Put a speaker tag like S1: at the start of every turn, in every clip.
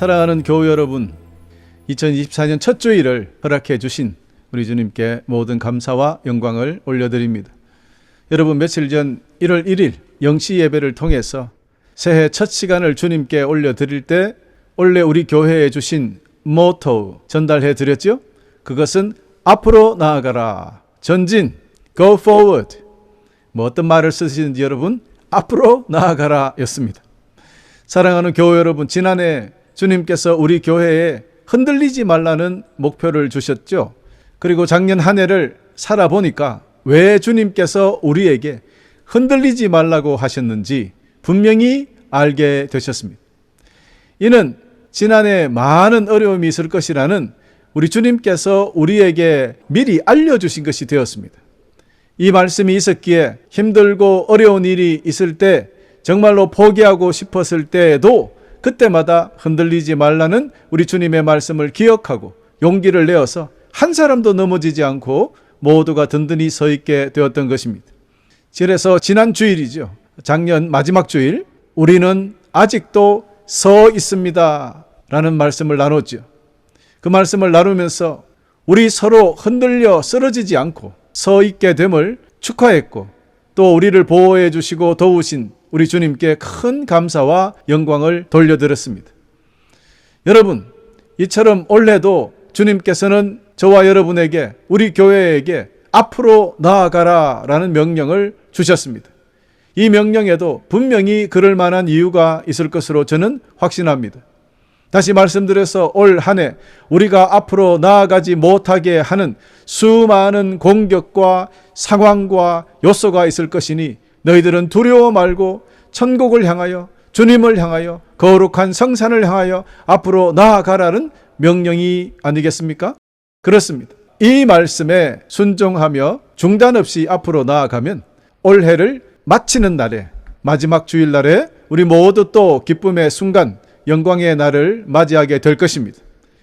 S1: 사랑하는 교우 여러분, 2024년 첫 주일을 허락해 주신 우리 주님께 모든 감사와 영광을 올려드립니다. 여러분, 며칠 전 1월 1일 영시 예배를 통해서 새해 첫 시간을 주님께 올려드릴 때 원래 우리 교회에 주신 모토 전달해 드렸죠. 그것은 앞으로 나아가라, 전진, go forward. 어떤 말을 쓰시는지 여러분, 앞으로 나아가라 였습니다. 사랑하는 교회 여러분, 지난해 주님께서 우리 교회에 흔들리지 말라는 목표를 주셨죠. 그리고 작년 한 해를 살아보니까 왜 주님께서 우리에게 흔들리지 말라고 하셨는지 분명히 알게 되셨습니다. 이는 지난해 많은 어려움이 있을 것이라는 우리 주님께서 우리에게 미리 알려주신 것이 되었습니다. 이 말씀이 있었기에 힘들고 어려운 일이 있을 때, 정말로 포기하고 싶었을 때에도 그때마다 흔들리지 말라는 우리 주님의 말씀을 기억하고 용기를 내어서 한 사람도 넘어지지 않고 모두가 든든히 서 있게 되었던 것입니다. 그래서 지난 주일이죠. 작년 마지막 주일, 우리는 아직도 서 있습니다 라는 말씀을 나눴죠. 그 말씀을 나누면서 우리 서로 흔들려 쓰러지지 않고 서 있게 됨을 축하했고, 또 우리를 보호해 주시고 도우신 우리 주님께 큰 감사와 영광을 돌려드렸습니다. 여러분, 이처럼 올해도 주님께서는 저와 여러분에게, 우리 교회에게 앞으로 나아가라 라는 명령을 주셨습니다. 이 명령에도 분명히 그럴 만한 이유가 있을 것으로 저는 확신합니다. 다시 말씀드려서 올 한 해 우리가 앞으로 나아가지 못하게 하는 수많은 공격과 상황과 요소가 있을 것이니 너희들은 두려워 말고 천국을 향하여, 주님을 향하여, 거룩한 성산을 향하여 앞으로 나아가라는 명령이 아니겠습니까? 그렇습니다. 이 말씀에 순종하며 중단 없이 앞으로 나아가면 올해를 마치는 날에, 마지막 주일날에 우리 모두 또 기쁨의 순간, 영광의 날을 맞이하게 될 것입니다.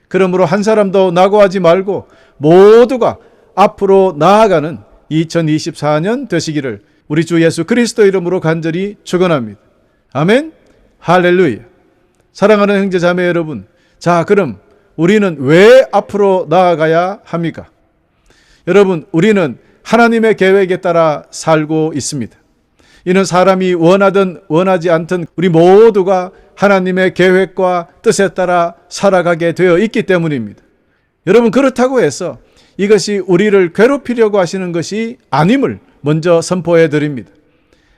S1: 그러므로 한 사람도 낙오하지 말고 모두가 앞으로 나아가는 2024년 되시기를 우리 주 예수 그리스도 이름으로 간절히 축원합니다. 아멘. 할렐루야. 사랑하는 형제 자매 여러분, 자, 그럼 우리는 왜 앞으로 나아가야 합니까? 여러분, 우리는 하나님의 계획에 따라 살고 있습니다. 이는 사람이 원하든 원하지 않든 우리 모두가 하나님의 계획과 뜻에 따라 살아가게 되어 있기 때문입니다. 여러분, 그렇다고 해서 이것이 우리를 괴롭히려고 하시는 것이 아님을 먼저 선포해 드립니다.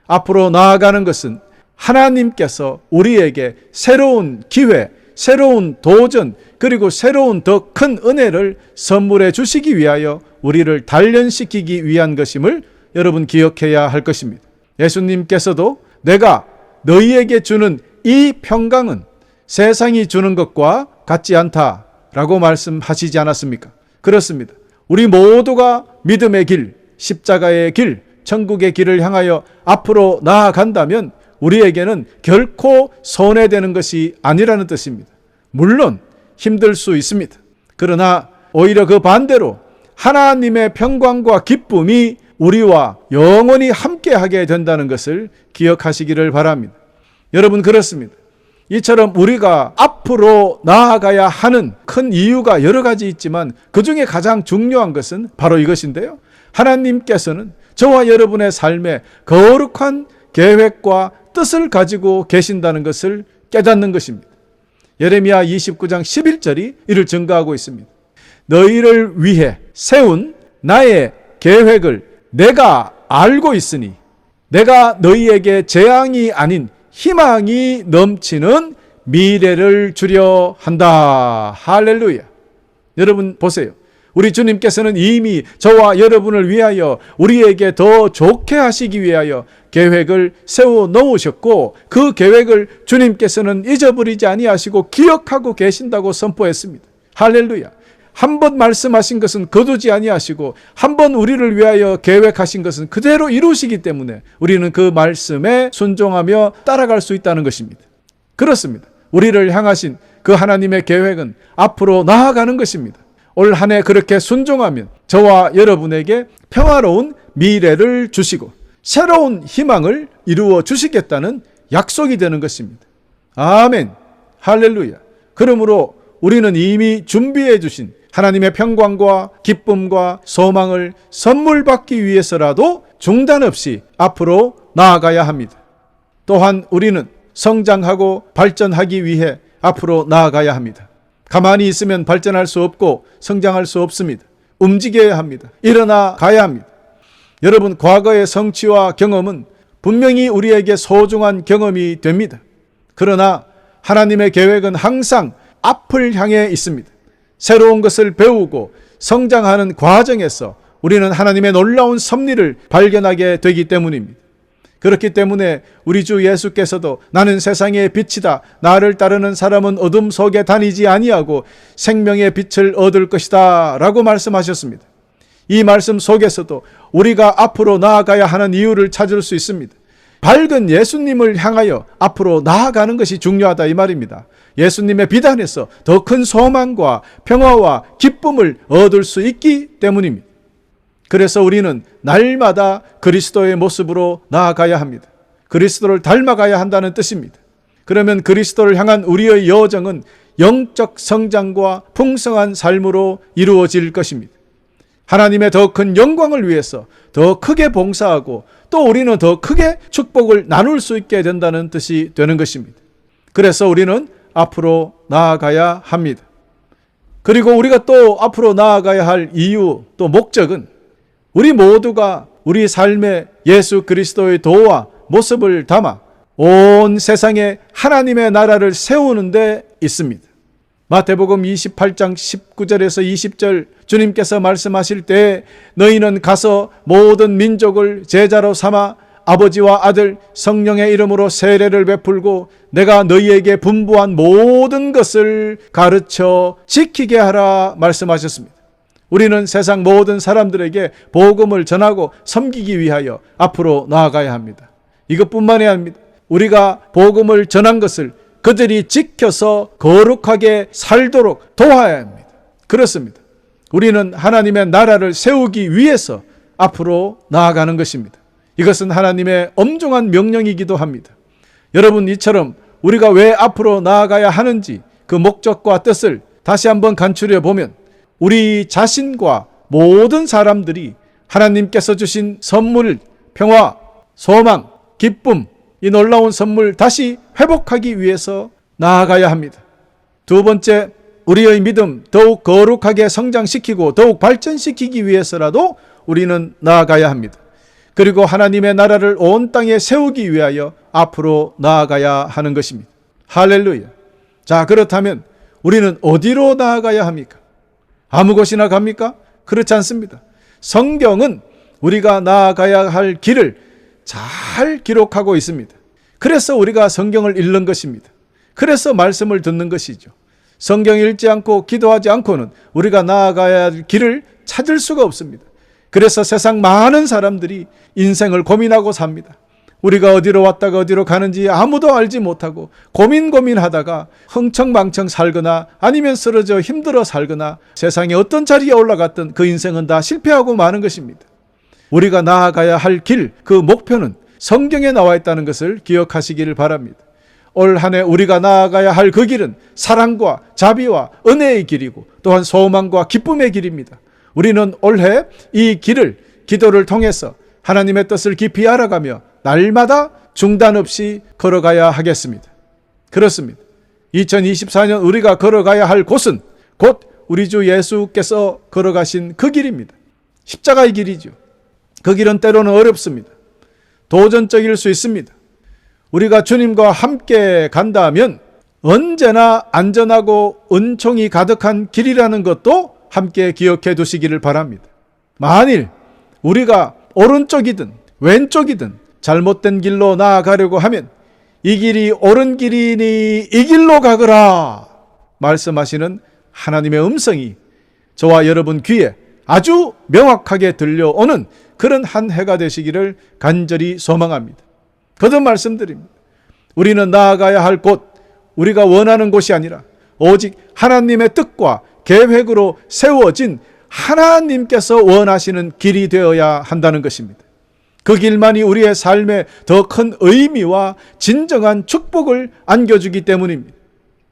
S1: 앞으로 나아가는 것은 하나님께서 우리에게 새로운 기회, 새로운 도전, 그리고 새로운 더 큰 은혜를 선물해 주시기 위하여 우리를 단련시키기 위한 것임을 여러분 기억해야 할 것입니다. 예수님께서도 내가 너희에게 주는 이 평강은 세상이 주는 것과 같지 않다라고 말씀하시지 않았습니까? 그렇습니다. 우리 모두가 믿음의 길, 십자가의 길, 천국의 길을 향하여 앞으로 나아간다면 우리에게는 결코 손해되는 것이 아니라는 뜻입니다. 물론 힘들 수 있습니다. 그러나 오히려 그 반대로 하나님의 평강과 기쁨이 우리와 영원히 함께하게 된다는 것을 기억하시기를 바랍니다. 여러분, 그렇습니다. 이처럼 우리가 앞으로 나아가야 하는 큰 이유가 여러 가지 있지만 그 중에 가장 중요한 것은 바로 이것인데요. 하나님께서는 저와 여러분의 삶에 거룩한 계획과 뜻을 가지고 계신다는 것을 깨닫는 것입니다. 예레미야 29장 11절이 이를 증거하고 있습니다. 너희를 위해 세운 나의 계획을 내가 알고 있으니 내가 너희에게 재앙이 아닌 희망이 넘치는 미래를 주려 한다. 할렐루야. 여러분 보세요. 우리 주님께서는 이미 저와 여러분을 위하여, 우리에게 더 좋게 하시기 위하여 계획을 세워 놓으셨고, 그 계획을 주님께서는 잊어버리지 아니하시고 기억하고 계신다고 선포했습니다. 할렐루야. 한 번 말씀하신 것은 거두지 아니하시고 한 번 우리를 위하여 계획하신 것은 그대로 이루시기 때문에 우리는 그 말씀에 순종하며 따라갈 수 있다는 것입니다. 그렇습니다. 우리를 향하신 그 하나님의 계획은 앞으로 나아가는 것입니다. 올 한 해 그렇게 순종하면 저와 여러분에게 평화로운 미래를 주시고 새로운 희망을 이루어 주시겠다는 약속이 되는 것입니다. 아멘. 할렐루야. 그러므로 우리는 이미 준비해 주신 하나님의 평강과 기쁨과 소망을 선물 받기 위해서라도 중단 없이 앞으로 나아가야 합니다. 또한 우리는 성장하고 발전하기 위해 앞으로 나아가야 합니다. 가만히 있으면 발전할 수 없고 성장할 수 없습니다. 움직여야 합니다. 일어나 가야 합니다. 여러분, 과거의 성취와 경험은 분명히 우리에게 소중한 경험이 됩니다. 그러나 하나님의 계획은 항상 앞을 향해 있습니다. 새로운 것을 배우고 성장하는 과정에서 우리는 하나님의 놀라운 섭리를 발견하게 되기 때문입니다. 그렇기 때문에 우리 주 예수께서도 나는 세상의 빛이다. 나를 따르는 사람은 어둠 속에 다니지 아니하고 생명의 빛을 얻을 것이다 라고 말씀하셨습니다. 이 말씀 속에서도 우리가 앞으로 나아가야 하는 이유를 찾을 수 있습니다. 밝은 예수님을 향하여 앞으로 나아가는 것이 중요하다 이 말입니다. 예수님의 비단에서 더 큰 소망과 평화와 기쁨을 얻을 수 있기 때문입니다. 그래서 우리는 날마다 그리스도의 모습으로 나아가야 합니다. 그리스도를 닮아가야 한다는 뜻입니다. 그러면 그리스도를 향한 우리의 여정은 영적 성장과 풍성한 삶으로 이루어질 것입니다. 하나님의 더 큰 영광을 위해서 더 크게 봉사하고 또 우리는 더 크게 축복을 나눌 수 있게 된다는 뜻이 되는 것입니다. 그래서 우리는 앞으로 나아가야 합니다. 그리고 우리가 또 앞으로 나아가야 할 이유 또 목적은 우리 모두가 우리 삶에 예수 그리스도의 도와 모습을 담아 온 세상에 하나님의 나라를 세우는 데 있습니다. 마태복음 28장 19절에서 20절 주님께서 말씀하실 때 너희는 가서 모든 민족을 제자로 삼아 아버지와 아들 성령의 이름으로 세례를 베풀고 내가 너희에게 분부한 모든 것을 가르쳐 지키게 하라 말씀하셨습니다. 우리는 세상 모든 사람들에게 복음을 전하고 섬기기 위하여 앞으로 나아가야 합니다. 이것뿐만이 아닙니다. 우리가 복음을 전한 것을 그들이 지켜서 거룩하게 살도록 도와야 합니다. 그렇습니다. 우리는 하나님의 나라를 세우기 위해서 앞으로 나아가는 것입니다. 이것은 하나님의 엄중한 명령이기도 합니다. 여러분, 이처럼 우리가 왜 앞으로 나아가야 하는지 그 목적과 뜻을 다시 한번 간추려 보면 우리 자신과 모든 사람들이 하나님께서 주신 선물, 평화, 소망, 기쁨, 이 놀라운 선물 다시 회복하기 위해서 나아가야 합니다. 두 번째, 우리의 믿음 더욱 거룩하게 성장시키고 더욱 발전시키기 위해서라도 우리는 나아가야 합니다. 그리고 하나님의 나라를 온 땅에 세우기 위하여 앞으로 나아가야 하는 것입니다. 할렐루야. 자, 그렇다면 우리는 어디로 나아가야 합니까? 아무 곳이나 갑니까? 그렇지 않습니다. 성경은 우리가 나아가야 할 길을 잘 기록하고 있습니다. 그래서 우리가 성경을 읽는 것입니다. 그래서 말씀을 듣는 것이죠. 성경 읽지 않고 기도하지 않고는 우리가 나아가야 할 길을 찾을 수가 없습니다. 그래서 세상 많은 사람들이 인생을 고민하고 삽니다. 우리가 어디로 왔다가 어디로 가는지 아무도 알지 못하고 고민하다가 흥청망청 살거나 아니면 쓰러져 힘들어 살거나 세상에 어떤 자리에 올라갔든 그 인생은 다 실패하고 마는 것입니다. 우리가 나아가야 할 길, 그 목표는 성경에 나와 있다는 것을 기억하시기를 바랍니다. 올 한 해 우리가 나아가야 할 그 길은 사랑과 자비와 은혜의 길이고 또한 소망과 기쁨의 길입니다. 우리는 올해 이 길을 기도를 통해서 하나님의 뜻을 깊이 알아가며 날마다 중단 없이 걸어가야 하겠습니다. 그렇습니다. 2024년 우리가 걸어가야 할 곳은 곧 우리 주 예수께서 걸어가신 그 길입니다. 십자가의 길이죠. 그 길은 때로는 어렵습니다. 도전적일 수 있습니다. 우리가 주님과 함께 간다면 언제나 안전하고 은총이 가득한 길이라는 것도 함께 기억해 두시기를 바랍니다. 만일 우리가 오른쪽이든 왼쪽이든 잘못된 길로 나아가려고 하면 이 길이 옳은 길이니 이 길로 가거라 말씀하시는 하나님의 음성이 저와 여러분 귀에 아주 명확하게 들려오는 그런 한 해가 되시기를 간절히 소망합니다. 거듭 말씀드립니다. 우리는 나아가야 할 곳, 우리가 원하는 곳이 아니라 오직 하나님의 뜻과 계획으로 세워진 하나님께서 원하시는 길이 되어야 한다는 것입니다. 그 길만이 우리의 삶에 더 큰 의미와 진정한 축복을 안겨주기 때문입니다.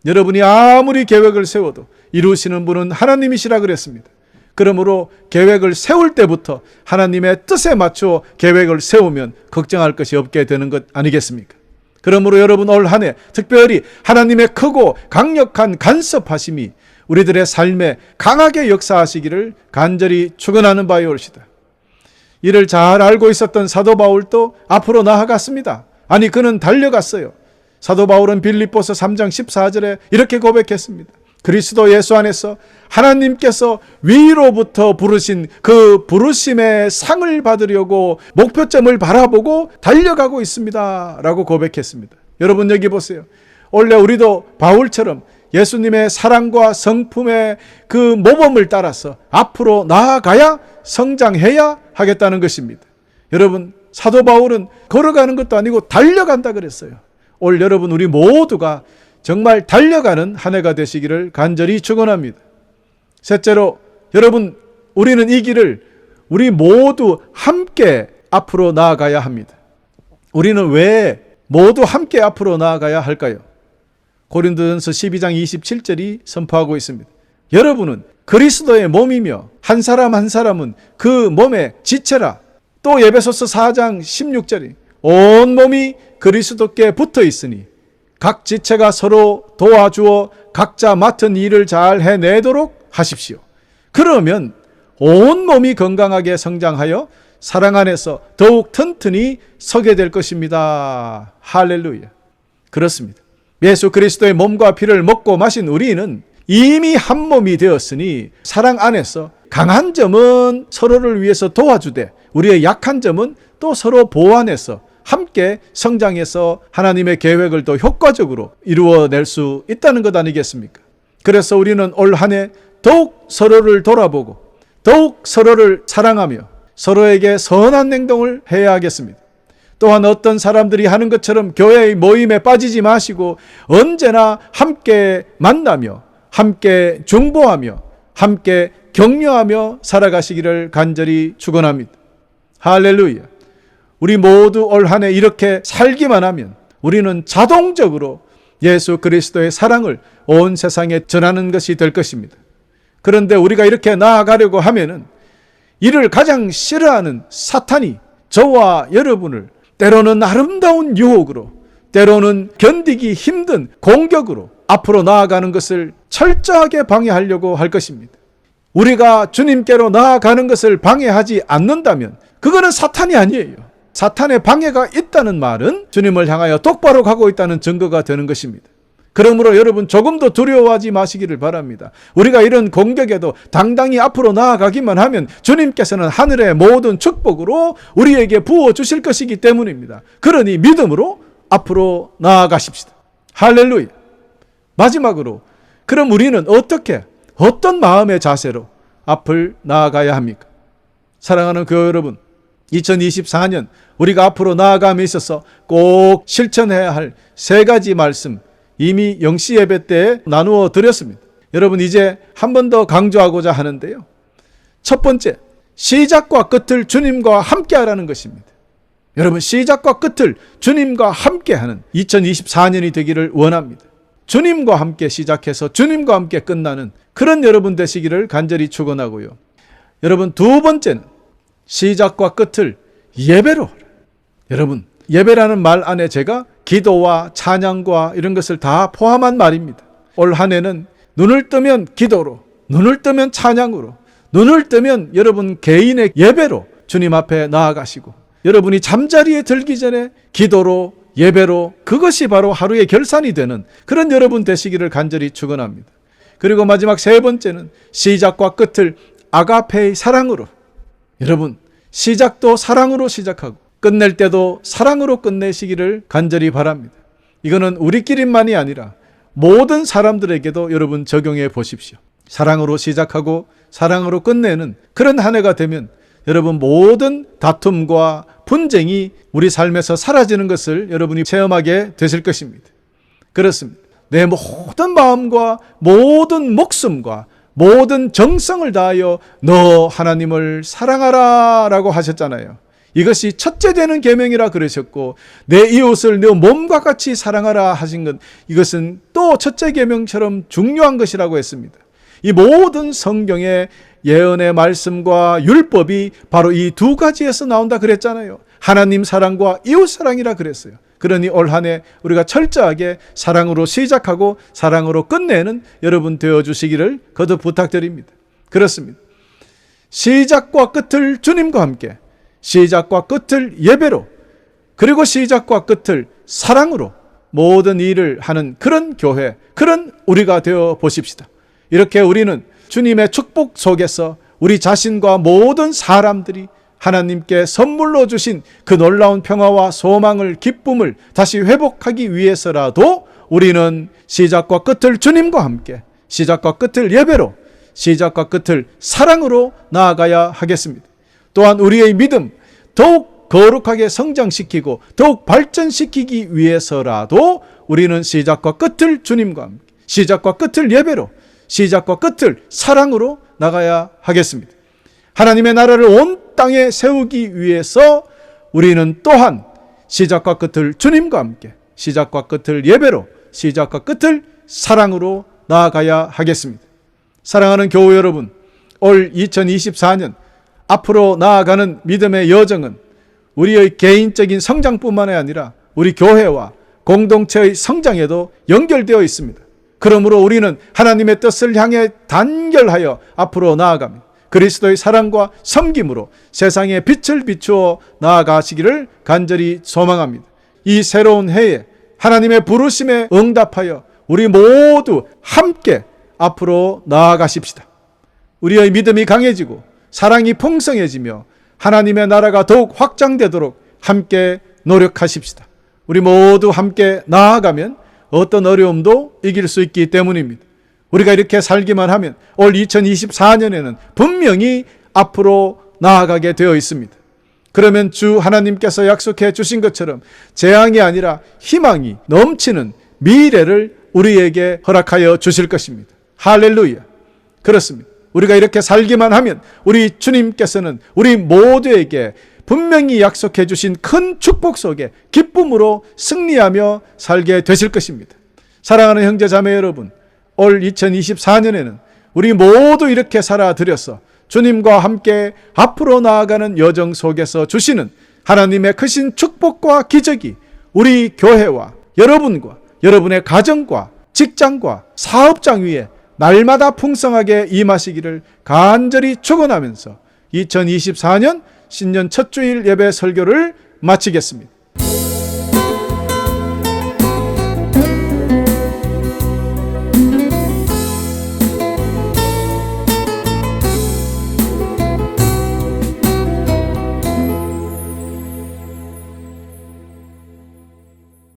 S1: 여러분이 아무리 계획을 세워도 이루시는 분은 하나님이시라 그랬습니다. 그러므로 계획을 세울 때부터 하나님의 뜻에 맞춰 계획을 세우면 걱정할 것이 없게 되는 것 아니겠습니까? 그러므로 여러분 올 한 해 특별히 하나님의 크고 강력한 간섭하심이 우리들의 삶에 강하게 역사하시기를 간절히 축원하는 바이올시다. 이를 잘 알고 있었던 사도 바울도 앞으로 나아갔습니다. 아니, 그는 달려갔어요. 사도 바울은 빌립보서 3장 14절에 이렇게 고백했습니다. 그리스도 예수 안에서 하나님께서 위로부터 부르신 그 부르심의 상을 받으려고 목표점을 바라보고 달려가고 있습니다 라고 고백했습니다. 여러분 여기 보세요. 원래 우리도 바울처럼 예수님의 사랑과 성품의 그 모범을 따라서 앞으로 나아가야 성장해야 하겠다는 것입니다. 여러분, 사도 바울은 걸어가는 것도 아니고 달려간다 그랬어요. 올 여러분 우리 모두가 정말 달려가는 한 해가 되시기를 간절히 축원합니다. 셋째로, 여러분, 우리는 이 길을 우리 모두 함께 앞으로 나아가야 합니다. 우리는 왜 모두 함께 앞으로 나아가야 할까요? 고린도전서 12장 27절이 선포하고 있습니다. 여러분은 그리스도의 몸이며 한 사람 한 사람은 그 몸의 지체라. 또 에베소서 4장 16절이 온 몸이 그리스도께 붙어 있으니 각 지체가 서로 도와주어 각자 맡은 일을 잘 해내도록 하십시오. 그러면 온 몸이 건강하게 성장하여 사랑 안에서 더욱 튼튼히 서게 될 것입니다. 할렐루야. 그렇습니다. 예수 그리스도의 몸과 피를 먹고 마신 우리는 이미 한 몸이 되었으니 사랑 안에서 강한 점은 서로를 위해서 도와주되 우리의 약한 점은 또 서로 보완해서 함께 성장해서 하나님의 계획을 더 효과적으로 이루어낼 수 있다는 것 아니겠습니까? 그래서 우리는 올 한 해 더욱 서로를 돌아보고 더욱 서로를 사랑하며 서로에게 선한 행동을 해야 하겠습니다. 또한 어떤 사람들이 하는 것처럼 교회의 모임에 빠지지 마시고 언제나 함께 만나며 함께 중보하며 함께 격려하며 살아가시기를 간절히 축원합니다. 할렐루야. 우리 모두 올 한 해 이렇게 살기만 하면 우리는 자동적으로 예수 그리스도의 사랑을 온 세상에 전하는 것이 될 것입니다. 그런데 우리가 이렇게 나아가려고 하면은 이를 가장 싫어하는 사탄이 저와 여러분을 때로는 아름다운 유혹으로, 때로는 견디기 힘든 공격으로 앞으로 나아가는 것을 철저하게 방해하려고 할 것입니다. 우리가 주님께로 나아가는 것을 방해하지 않는다면 그거는 사탄이 아니에요. 사탄의 방해가 있다는 말은 주님을 향하여 똑바로 가고 있다는 증거가 되는 것입니다. 그러므로 여러분 조금도 두려워하지 마시기를 바랍니다. 우리가 이런 공격에도 당당히 앞으로 나아가기만 하면 주님께서는 하늘의 모든 축복으로 우리에게 부어주실 것이기 때문입니다. 그러니 믿음으로 앞으로 나아가십시다. 할렐루야. 마지막으로, 그럼 우리는 어떤 마음의 자세로 앞을 나아가야 합니까? 사랑하는 교회 여러분, 2024년 우리가 앞으로 나아감에 있어서 꼭 실천해야 할 세 가지 말씀 이미 영시 예배 때 나누어 드렸습니다. 여러분 이제 한 번 더 강조하고자 하는데요. 첫 번째, 시작과 끝을 주님과 함께 하라는 것입니다. 여러분 시작과 끝을 주님과 함께 하는 2024년이 되기를 원합니다. 주님과 함께 시작해서 주님과 함께 끝나는 그런 여러분 되시기를 간절히 축원하고요. 여러분 두 번째는 시작과 끝을 예배로 하라. 여러분 예배라는 말 안에 제가 기도와 찬양과 이런 것을 다 포함한 말입니다. 올 한 해는 눈을 뜨면 기도로, 눈을 뜨면 찬양으로, 눈을 뜨면 여러분 개인의 예배로 주님 앞에 나아가시고 여러분이 잠자리에 들기 전에 기도로, 예배로, 그것이 바로 하루의 결산이 되는 그런 여러분 되시기를 간절히 축원합니다. 그리고 마지막 세 번째는 시작과 끝을 아가페의 사랑으로. 여러분 시작도 사랑으로 시작하고 끝낼 때도 사랑으로 끝내시기를 간절히 바랍니다. 이거는 우리끼리만이 아니라 모든 사람들에게도 여러분 적용해 보십시오. 사랑으로 시작하고 사랑으로 끝내는 그런 한 해가 되면 여러분 모든 다툼과 분쟁이 우리 삶에서 사라지는 것을 여러분이 체험하게 되실 것입니다. 그렇습니다. 내 모든 마음과 모든 목숨과 모든 정성을 다하여 너 하나님을 사랑하라 라고 하셨잖아요. 이것이 첫째 되는 계명이라 그러셨고, 내 이웃을 내 몸과 같이 사랑하라 하신 것, 이것은 또 첫째 계명처럼 중요한 것이라고 했습니다. 이 모든 성경의 예언의 말씀과 율법이 바로 이 두 가지에서 나온다 그랬잖아요. 하나님 사랑과 이웃 사랑이라 그랬어요. 그러니 올 한 해 우리가 철저하게 사랑으로 시작하고 사랑으로 끝내는 여러분 되어주시기를 거듭 부탁드립니다. 그렇습니다. 시작과 끝을 주님과 함께, 시작과 끝을 예배로, 그리고 시작과 끝을 사랑으로 모든 일을 하는 그런 교회, 그런 우리가 되어 보십시다. 이렇게 우리는 주님의 축복 속에서 우리 자신과 모든 사람들이 하나님께 선물로 주신 그 놀라운 평화와 소망을, 기쁨을 다시 회복하기 위해서라도 우리는 시작과 끝을 주님과 함께, 시작과 끝을 예배로, 시작과 끝을 사랑으로 나아가야 하겠습니다. 또한 우리의 믿음 더욱 거룩하게 성장시키고 더욱 발전시키기 위해서라도 우리는 시작과 끝을 주님과 함께, 시작과 끝을 예배로, 시작과 끝을 사랑으로 나가야 하겠습니다. 하나님의 나라를 온 땅에 세우기 위해서 우리는 또한 시작과 끝을 주님과 함께, 시작과 끝을 예배로, 시작과 끝을 사랑으로 나아가야 하겠습니다. 사랑하는 교우 여러분, 올 2024년 앞으로 나아가는 믿음의 여정은 우리의 개인적인 성장뿐만 아니라 우리 교회와 공동체의 성장에도 연결되어 있습니다. 그러므로 우리는 하나님의 뜻을 향해 단결하여 앞으로 나아갑니다. 그리스도의 사랑과 섬김으로 세상에 빛을 비추어 나아가시기를 간절히 소망합니다. 이 새로운 해에 하나님의 부르심에 응답하여 우리 모두 함께 앞으로 나아가십시다. 우리의 믿음이 강해지고 사랑이 풍성해지며 하나님의 나라가 더욱 확장되도록 함께 노력하십시다. 우리 모두 함께 나아가면 어떤 어려움도 이길 수 있기 때문입니다. 우리가 이렇게 살기만 하면 올 2024년에는 분명히 앞으로 나아가게 되어 있습니다. 그러면 주 하나님께서 약속해 주신 것처럼 재앙이 아니라 희망이 넘치는 미래를 우리에게 허락하여 주실 것입니다. 할렐루야. 그렇습니다. 우리가 이렇게 살기만 하면 우리 주님께서는 우리 모두에게 분명히 약속해 주신 큰 축복 속에 기쁨으로 승리하며 살게 되실 것입니다. 사랑하는 형제 자매 여러분, 올 2024년에는 우리 모두 이렇게 살아들여서 주님과 함께 앞으로 나아가는 여정 속에서 주시는 하나님의 크신 축복과 기적이 우리 교회와 여러분과 여러분의 가정과 직장과 사업장 위에 날마다 풍성하게 임하시기를 간절히 축원하면서 2024년 신년 첫 주일 예배 설교를 마치겠습니다.